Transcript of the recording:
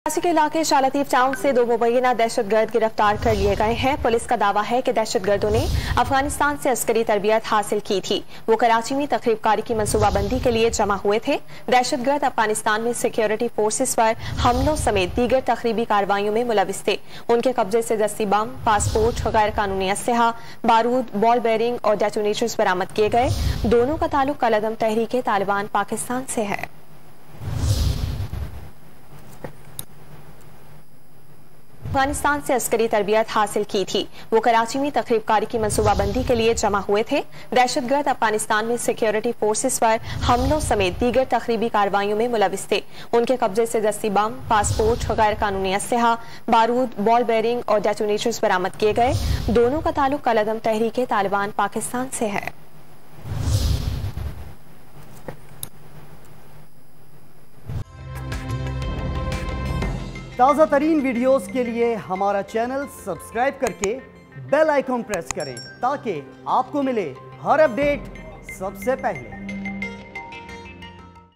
कराची के इलाके शालतीफ टाउन से दो मुबैना दहशतगर्द गिरफ्तार कर लिए गए हैं। पुलिस का दावा है कि दहशतगर्दों ने अफगानिस्तान से अस्करी तरबियत हासिल की थी। वो कराची में तकरीबकारी की मंसूबाबंदी के लिए जमा हुए थे। दहशतगर्द अफगानिस्तान में सिक्योरिटी फोर्सेस पर हमलों समेत दीगर तकरीबी कार्रवाइयों में मुलविस थे। उनके कब्जे से दस्ती बम, पासपोर्ट, गैर कानूनी असलहा, बारूद, बॉल बेरिंग और डेटोनेटर्स बरामद किए गए। दोनों का ताल्लुक कलअदम तहरीक तालिबान पाकिस्तान से है। अफगानिस्तान से अस्करी तरबियत हासिल की थी। वो कराची में तकरीबकारी की मंसूबाबंदी के लिए जमा हुए थे। दहशतगर्द अफगानिस्तान में सिक्योरिटी फोर्सेस पर हमलों समेत दीगर तकरीबी कार्रवाइयों में मुलविस थे। उनके कब्जे से दस्ती बम, पासपोर्ट, गैर कानूनी असलहा, बारूद, बॉल बेरिंग और डेटोनेटर्स बरामद किए गए। दोनों का ताल्लुक कलअदम तहरीक तालिबान पाकिस्तान से है। ताज़ा तरीन वीडियोस के लिए हमारा चैनल सब्सक्राइब करके बेल आइकॉन प्रेस करें ताकि आपको मिले हर अपडेट सबसे पहले।